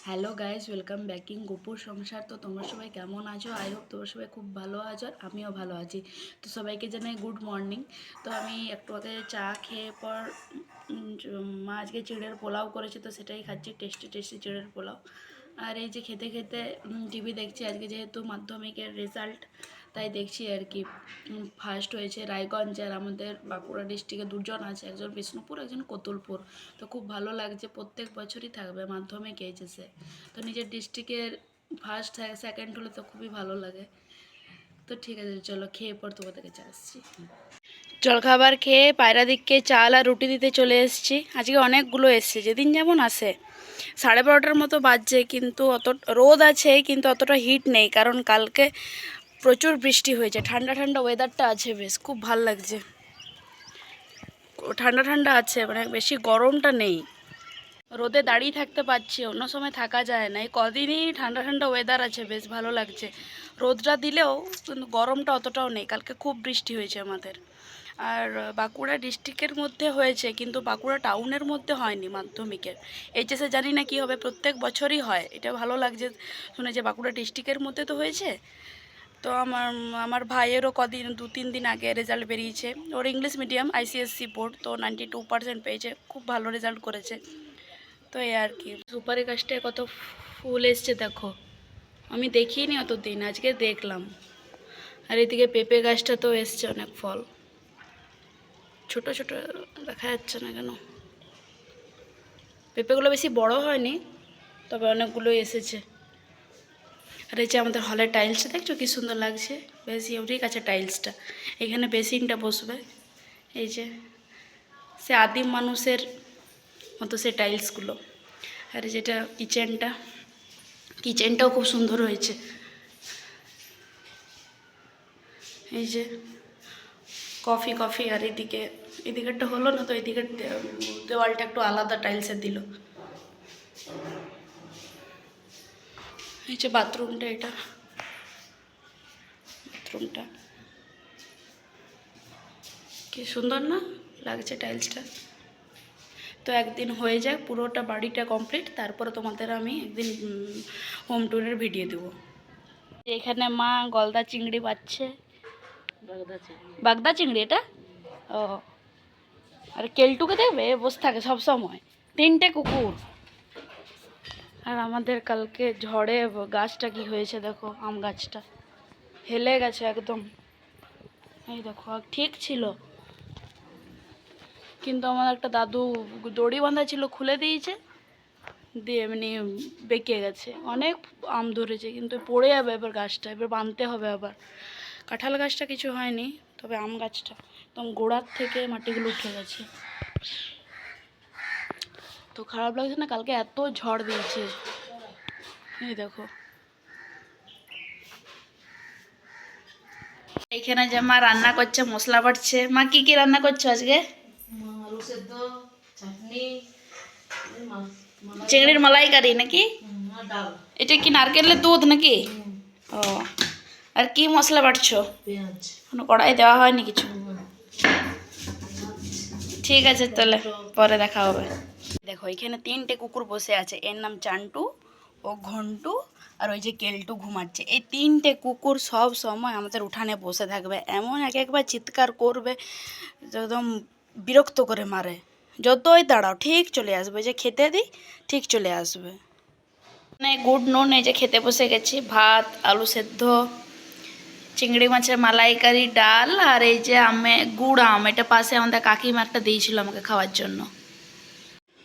Hello guys, welcome backing গোপুর সংসার। তো তোমরা সবাই কেমন আছো? আই হোপ তোমরা সবাই খুব ভালো আছো, আর আমিও ভালো আছি। তো সবাইকে জানাই গুড মর্নিং। তো আমি একটু আগে চা খেয়ে পর মা আজকে চিড়ের পোলাও করেছে, তো সেটাই খাচ্ছি। টেস্টি টেস্টি চিড়ের পোলাও। আর এই যে খেতে খেতে টিভি দেখছি। আজকে যেহেতু মাধ্যমিকের রেজাল্ট, তাই দেখছি আর কি। ফার্স্ট হয়েছে রায়গঞ্জ, আর আমাদের বাঁকুড়া ডিস্ট্রিক্টে দুজন আছে, একজন বিষ্ণুপুর, একজন কতুলপুর। তো খুব ভালো লাগছে, প্রত্যেক বছরই থাকবে মাধ্যমিক এইচএসে। তো নিজের ডিস্ট্রিক্টের ফার্স্ট সেকেন্ড হলে তো খুবই ভালো লাগে। তো ঠিক আছে, চলো খেয়ে পর তোমাদের কাছে আসছি। জলখাবার খেয়ে পায়রা দিককে চাল আর রুটি দিতে চলে এসেছি। আজকে অনেকগুলো এসছে, যেদিন যেমন আসে। 12:30 মতো বাজছে, কিন্তু অত রোদ আছে, কিন্তু অতটা হিট নেই, কারণ কালকে প্রচুর বৃষ্টি হয়েছে। ঠান্ডা ঠান্ডা ওয়েদারটা আছে, বেশ খুব ভাল লাগছে। ঠান্ডা ঠান্ডা আছে, মানে বেশি গরমটা নেই। রোদে দাঁড়িয়ে থাকতে পারছি, অন্য সময় থাকা যায় না। এই কদিনই ঠান্ডা ঠান্ডা ওয়েদার আছে, বেশ ভালো লাগছে। রোদটা দিলেও কিন্তু গরমটা অতটাও নেই। কালকে খুব বৃষ্টি হয়েছে আমাদের। আর বাঁকুড়া ডিস্ট্রিক্টের মধ্যে হয়েছে, কিন্তু বাঁকুড়া টাউনের মধ্যে হয়নি মাধ্যমিকের। এইচএসে জানি না কী হবে, প্রত্যেক বছরই হয়। এটা ভালো লাগছে শুনে যে বাঁকুড়া ডিস্ট্রিক্টের মধ্যে তো হয়েছে। তো আমার ভাইয়েরও 2-3 দিন আগে রেজাল্ট বেরিয়েছে। ওর ইংলিশ মিডিয়াম আইসিএসসি বোর্ড, তো 92% পেয়েছে, খুব ভালো রেজাল্ট করেছে। তো এই আর কি। সুপারি গাছটায় কত ফুল এসছে দেখো, আমি দেখিনি অতদিন, আজকে দেখলাম। আর এদিকে পেঁপে গাছটা তো এসছে অনেক ফল। ছোট ছোট দেখা যাচ্ছে না কেন? পেঁপেগুলো বেশি বড় হয়নি, তবে অনেকগুলো এসেছে। আর এই যে আমাদের হলের টাইলসটা দেখছো কি সুন্দর লাগছে, বেশ ইউনিক আছে টাইলসটা। এখানে বেসিনটা বসবে, এই যে সে আদিম মানুষের মতো সে টাইলসগুলো। আর যেটা কিচেনটাও খুব সুন্দর হয়েছে। এই যে কফি আর এদিকেরটা হলো না, তো এদিকের দেওয়ালটা একটু আলাদা টাইলসের দিল। এই যে বাথরুমটা, এটা বাথরুমটা কি সুন্দর না লাগছে টাইলসটা। তো একদিন হয়ে যাক পুরোটা বাড়িটা কমপ্লিট, তারপরে তোমাদের আমি একদিন হোম ট্যুরের ভিডিও দেবো। এখানে মা গলদা চিংড়ি পাচ্ছে। বাগদা চিংড়ি এটা। ও, আর কেলটুকে দেখবে বসে থাকে সব সময়, 3টে কুকুর। আর আমাদের কালকে ঝড়ে গাছটা কি হয়েছে দেখো, আম গাছটা হেলে গেছে একদম। এই দেখো, ঠিক ছিল, কিন্তু আমার একটা দাদু দড়ি বাঁধা ছিল, খুলে দিয়েছে, দিয়ে এমনি বেঁকে গেছে। অনেক আম ধরেছে, কিন্তু পড়ে যাবে এবার গাছটা, এবার বাঁধতে হবে আবার। কাঁঠাল গাছটা কিছু হয়নি, তবে আম গাছটা একদম গোড়ার থেকে মাটিগুলো উঠে গেছে। তো খারাপ লাগছে না, কালকে এত ঝড় দিয়েছে। এই দেখো, এইখানে যে মা রান্না করছে, মশলা বাটছে। মা কি কি রান্না করছো আজকে? আলু সেদ্ধ, চাটনি, চিংড়ির মালাইকারি নাকি? আর ডাল, এটা কি নারকেলের দুধ নাকি? ও, আর কি মশলা বাটছো? পেঁয়াজ। কোনো কড়াই দেওয়া হয়নি কিছু? ঠিক আছে, তাহলে পরে দেখা হবে। দেখো, এখানে 3টে কুকুর বসে আছে। এর নাম চান্টু, ও ঘন্টু, আর ওই যে কেলটু ঘুমাচ্ছে। এই 3টে কুকুর সব সময় আমাদের উঠানে বসে থাকবে, এমন একবার চিৎকার করবে, একদম বিরক্ত করে মারে। যতই দাঁড়াও ঠিক চলে আসবে, যে খেতে দিই ঠিক চলে আসবে। মানে গুড নুন, এই যে খেতে বসে গেছি। ভাত, আলু সেদ্ধ, চিংড়ি মাছের মালাইকারি, ডাল, আর এই যে গুড় আম, এটা পাশে আমাদের কাকিমা একটা দিয়েছিল আমাকে খাওয়ার জন্য।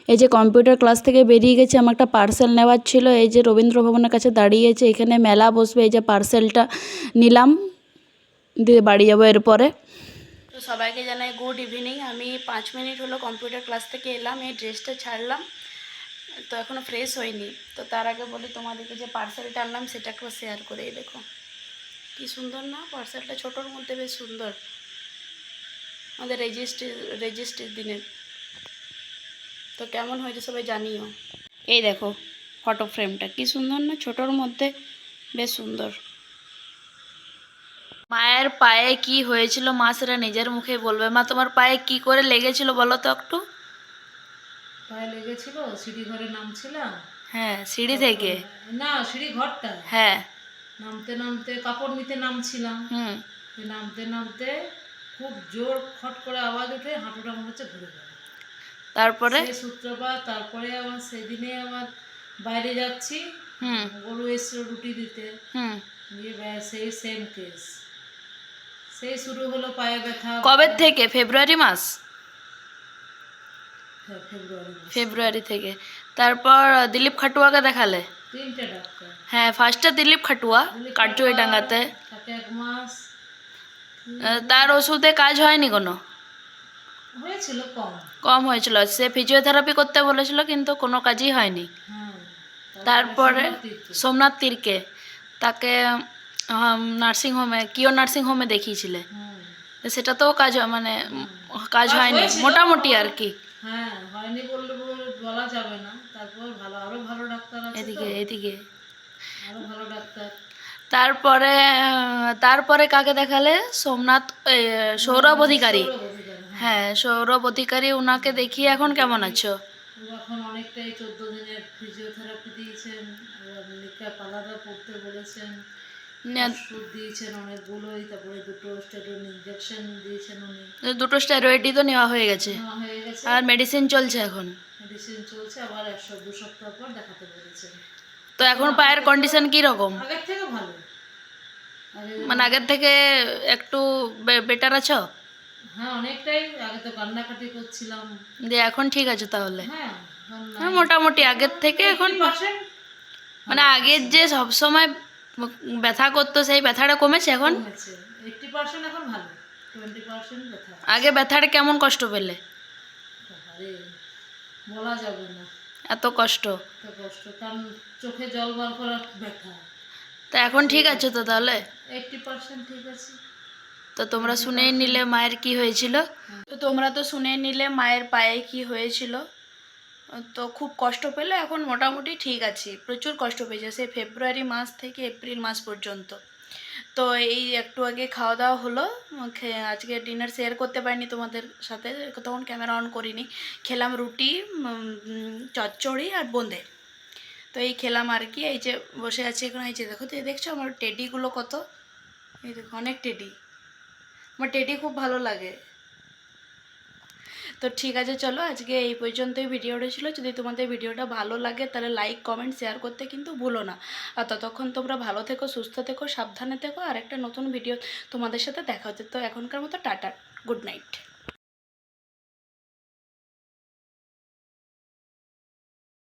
এই যে কম্পিউটার ক্লাস থেকে বেরিয়ে গেছে, আমার একটা পার্সেল নেওয়ার ছিল। এই যে রবীন্দ্র ভবনের কাছে দাঁড়িয়েছে, এখানে মেলা বসবে। এই যে পার্সেলটা নিলাম, দিয়ে বাড়ি যাবো এরপরে। তো সবাইকে জানাই গুড ইভিনিং। আমি 5 মিনিট হলো কম্পিউটার ক্লাস থেকে এলাম, এই ড্রেসটা ছাড়লাম, তো এখনও ফ্রেশ হয়নি। তো তার আগে বলি তোমাদেরকে যে পার্সেলটা আনলাম সেটা একটু শেয়ার করে। দেখো কি সুন্দর না পার্সেলটা, ছোটোর মধ্যে বেশ সুন্দর। আমাদের রেজিস্ট্রির দিনের। তো কেমন হয়েছে সবাই জানিও। এই দেখো ফটো ফ্রেমটা কি সুন্দর না, ছোটোর মধ্যে বেশ সুন্দর। মায়ের পায়ে কি হয়েছিল মা সেটা নিজের মুখে বলবে। মা, তোমার পায়ে কি করে লেগেছিল বলো তো একটু। পায়ে লেগেছিল, সিঁড়ি ঘরে নামছিলাম, হ্যাঁ সিঁড়ি থেকে। না সিঁড়ি ঘরটা হ্যাঁ। নামতে নামতে কাপড় নিতে নামছিলাম, হুম। তো নামতে নামতে খুব জোর খট করে আওয়াজ উঠে হাঁটুটা মনে হচ্ছে ঘুরে গেল। তারপরে? সেই সূত্রপাত, তারপরে আবার সেদিনে আবার বাইরে যাচ্ছি, হুম। গরু এসছিল রুটি দিতে, হুম। দিয়ে সেই সেম কেস, সেই শুরু হলো পায়ে ব্যথা। কবে থেকে? ফেব্রুয়ারি মাস? হ্যাঁ, ফেব্রুয়ারি মাস। ফেব্রুয়ারি থেকে। তারপর দিলীপ খাটুয়াকে দেখালে? 3টে ডাক্তার। হ্যাঁ ফার্স্টে দিলীপ খাটুয়া দিলীপ কাটজুই কাটোয়া ডাঙ্গাতে। তাকে 1 মাস তার ওষুধে কাজ হয়নি কোনো? হয়েছিল কম। কম হয়েছিল, সে ফিজিওথেরাপি করতে বলেছিল কিন্তু কোনো কাজই হয়নি। হ্যাঁ, তারপরে সোমনাথ তীর্থে। সোমনাথ তীরকে তাকে নার্সিংহোমে, কিও নার্সিংহোমে দেখিয়েছিলে? হুম, তো সেটাতেও কাজ মানে কাজ হয়নি হয়েছিল, মোটামুটি আর কি। হ্যাঁ হয়নি বললে বলা যাবে না, তারপর আরো ভালো ডাক্তার আছে তো, এদিকে এদিকে। আরো ভালো ডাক্তার। তারপরে তারপরে কাকে দেখালে? সোমনাথ সৌরভ অধিকারী। সৌরভ অধিকারী, হ্যাঁ। হ্যাঁ সৌরভ অধিকারী, ওনাকে দেখিয়ে এখন কেমন আছো? ও এখন অনেকটাই 14 দিনের ফিজিওথেরাপি দিয়েছেন, আবার লিকা পালাদা পড়তে বলেছেন, ওষুধ দিয়েছেন অনেকগুলোই, তারপরে 2টো স্টেরয়েড ইঞ্জেকশন দিয়েছেন উনি। 2টো স্টেরয়েডই তো নেওয়া হয়ে গেছে, নেওয়া হয়ে গেছে, আর মেডিসিন চলছে এখন। মেডিসিন চলছে, আবার 1-2 সপ্তাহ পর দেখাতে বলেছেন। তো এখন পায়ের কন্ডিশন কি রকম? আগের থেকে ভালো, মানে আগের থেকে একটু বেটার আছো? হ্যাঁ অনেকটাই। আগে তো কান্নাকাটি করছিলাম, যে এখন ঠিক আছে তাহলে? হ্যাঁ এখন হ্যাঁ মোটামুটি আগের থেকে এখন 80% মানে আগের যে সব সময় ব্যথা করতো সেই ব্যথাটা কমেছে এখন? কমেছে। 80% এখন ভালো, 20% ব্যথা। আগে ব্যথাটা কেমন কষ্ট পেলে? আরে বলা যাবে না, এত কষ্ট? এত কষ্ট, কারণ চোখে জল বার করা ব্যথা। তা এখন ঠিক আছে তো তাহলে? 80% ঠিক আছে। তো তোমরা শুনেই নিলে মায়ের কি হয়েছিল। তো তোমরা তো শুনে নিলে মায়ের পায়ে কি হয়েছিল। তো খুব কষ্ট পেলে, এখন মোটামুটি ঠিক আছে, প্রচুর কষ্ট পেয়েছে সে ফেব্রুয়ারি মাস থেকে এপ্রিল মাস পর্যন্ত। তো এই একটু আগে খাওয়া দাওয়া হলো, আজকে ডিনার শেয়ার করতে পারিনি তোমাদের সাথে, তখন ক্যামেরা অন করিনি। খেলাম রুটি, চচ্চড়ি আর বোঁদে। তো এই খেলাম আর কি। এই যে বসে আছি এখন, এই যে দেখো, তো এই দেখছো আমার টেডিগুলো কত, এই দেখো অনেক টেডি, আমার টেডি খুব ভালো লাগে। তো ঠিক আছে চলো, আজকে এই পর্যন্তই ভিডিওটা ছিল। যদি তোমাদের ভিডিওটা ভালো লাগে তাহলে লাইক কমেন্ট শেয়ার করতে কিন্তু ভুলো না। আর ততক্ষণ তোমরা ভালো থেকো, সুস্থ থেকো, সাবধানে থেকো। আর একটা নতুন ভিডিও তোমাদের সাথে দেখা হচ্ছে। তো এখনকার মতো টাটা, গুড নাইট।